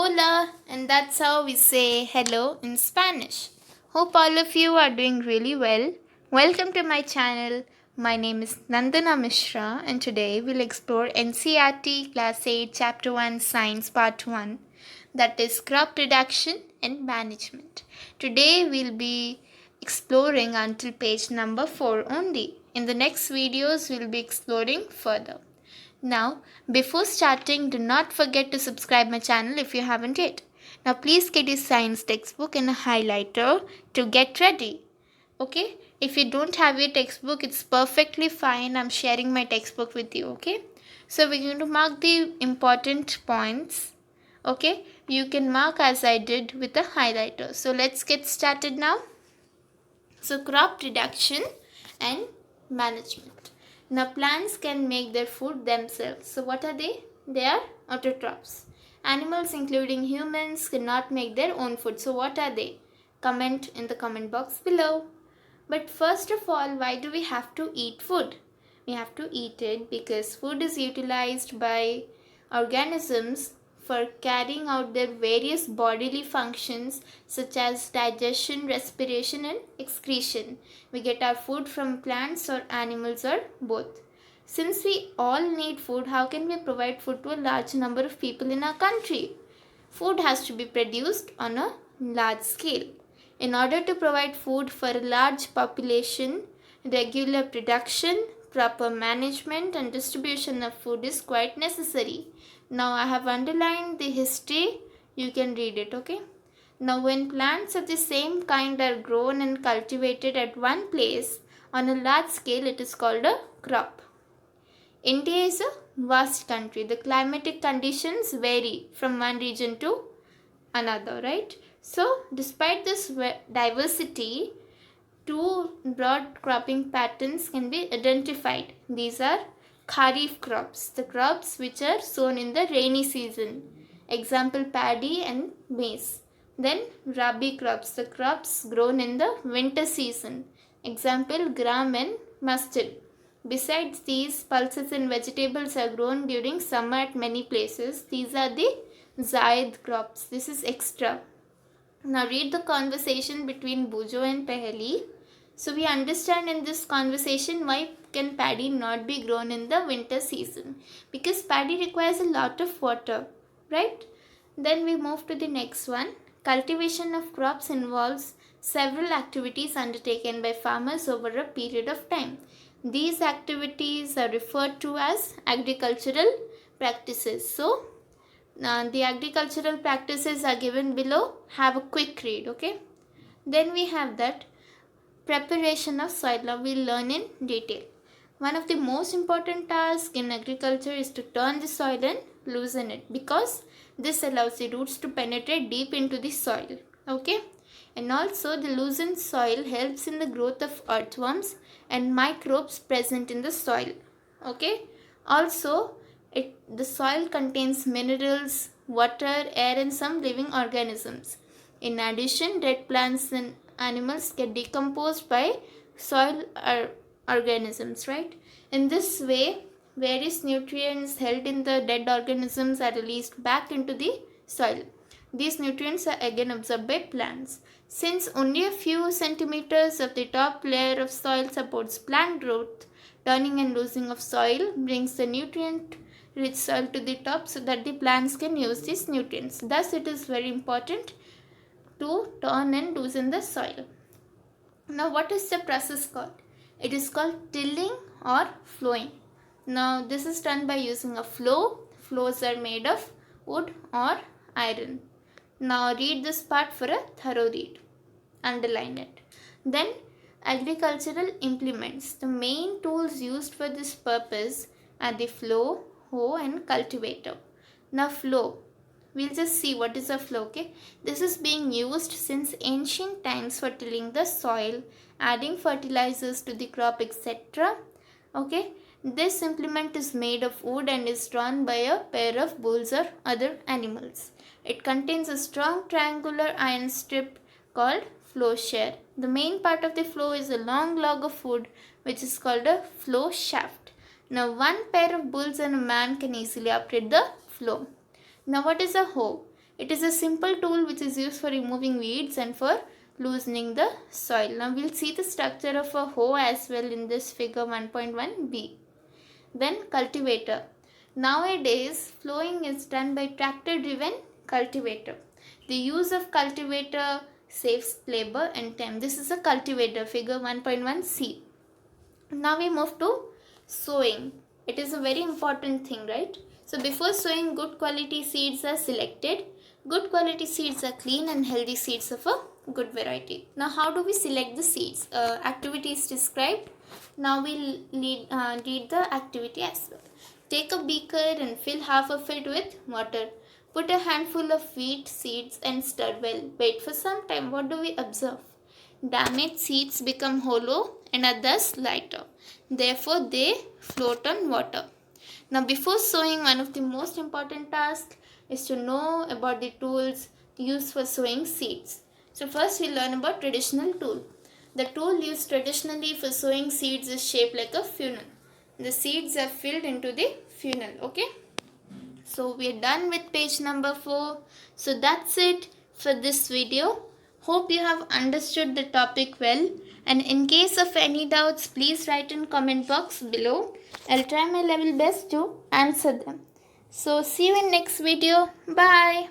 Hola, and that's how we say hello in Spanish. Hope all of you are doing really well. Welcome to my channel. My name is Nandana Mishra, and today we'll explore NCERT Class 8 Chapter 1 Science Part 1, that is crop reduction and management. Today we'll be exploring until page number 4 only. In the next videos, we'll be exploring further. Now, before starting, do not forget to subscribe my channel if you haven't yet. Now, please get your science textbook and a highlighter to get ready. Okay? If you don't have your textbook, it's perfectly fine. I'm sharing my textbook with you. Okay? So, we're going to mark the important points. Okay? You can mark as I did with a highlighter. So, let's get started now. So, crop reduction and management. Now, plants can make their food themselves. So, what are they? They are autotrophs. Animals, including humans, cannot make their own food. So, what are they? Comment in the comment box below. But first of all, why do we have to eat food? We have to eat it because food is utilized by organisms for carrying out their various bodily functions such as digestion, respiration, and excretion. We get our food from plants or animals or both. Since we all need food, how can we provide food to a large number of people in our country? Food has to be produced on a large scale. In order to provide food for a large population, regular production, proper management and distribution of food is quite necessary. Now I have underlined the history, you can read it, okay? Now when plants of the same kind are grown and cultivated at one place on a large scale, it is called a crop. India is a vast country. The climatic conditions vary from one region to another, right? So, despite this diversity, two broad cropping patterns can be identified. These are Kharif crops, the crops which are sown in the rainy season. Example, paddy and maize. Then Rabi crops, the crops grown in the winter season. Example, gram and mustard. Besides these, pulses and vegetables are grown during summer at many places. These are the Zaid crops. This is extra. Now read the conversation between Bujo and Peheli. So we understand in this conversation why can paddy not be grown in the winter season. Because paddy requires a lot of water, right? Then we move to the next one. Cultivation of crops involves several activities undertaken by farmers over a period of time. These activities are referred to as agricultural practices. So, the agricultural practices are given below. Have a quick read, okay? Then we have that preparation of soil. Now we'll learn in detail. One of the most important tasks in agriculture is to turn the soil and loosen it because this allows the roots to penetrate deep into the soil, okay? And also the loosened soil helps in the growth of earthworms and microbes present in the soil, okay? Also, the soil contains minerals, water, air and some living organisms. In addition, dead plants and animals get decomposed by soil organisms, right? In this way, various nutrients held in the dead organisms are released back into the soil. These nutrients are again absorbed by plants. Since only a few centimeters of the top layer of soil supports plant growth, turning and loosening of soil brings the nutrient rich soil to the top so that the plants can use these nutrients. Thus, it is very important to turn and loosen the soil. Now, what is the process called? It is called tilling or flowing. Now, this is done by using a flow. Flows are made of wood or iron. Now, read this part for a thorough read. Underline it. Then, agricultural implements. The main tools used for this purpose are the flow, hoe and cultivator. Now, flow. We'll just see what is a flow, okay? This is being used since ancient times for tilling the soil, adding fertilizers to the crop, etc. Okay? This implement is made of wood and is drawn by a pair of bulls or other animals. It contains a strong triangular iron strip called flow share. The main part of the flow is a long log of wood which is called a flow shaft. Now, one pair of bulls and a man can easily operate the flow. Now, what is a hoe? It is a simple tool which is used for removing weeds and for loosening the soil. Now we'll see the structure of a hoe as well in this figure 1.1b. Then cultivator. Nowadays, plowing is done by tractor driven cultivator. The use of cultivator saves labor and time. This is a cultivator, figure 1.1c. Now we move to sowing. It is a very important thing, right? So before sowing, good quality seeds are selected. Good quality seeds are clean and healthy seeds of a good variety. Now how do we select the seeds? Activity is described. Now we'll read the activity as well. Take a beaker and fill half of it with water. Put a handful of wheat seeds and stir well. Wait for some time. What do we observe? Damaged seeds become hollow and are thus lighter. Therefore, they float on water. Now, before sowing, one of the most important tasks is to know about the tools used for sowing seeds. So, first we learn about traditional tool. The tool used traditionally for sowing seeds is shaped like a funnel. The seeds are filled into the funnel. Okay. So we are done with page number 4. So that's it for this video. Hope you have understood the topic well, and in case of any doubts, please write in comment box below. I'll try my level best to answer them. So see you in next video. Bye.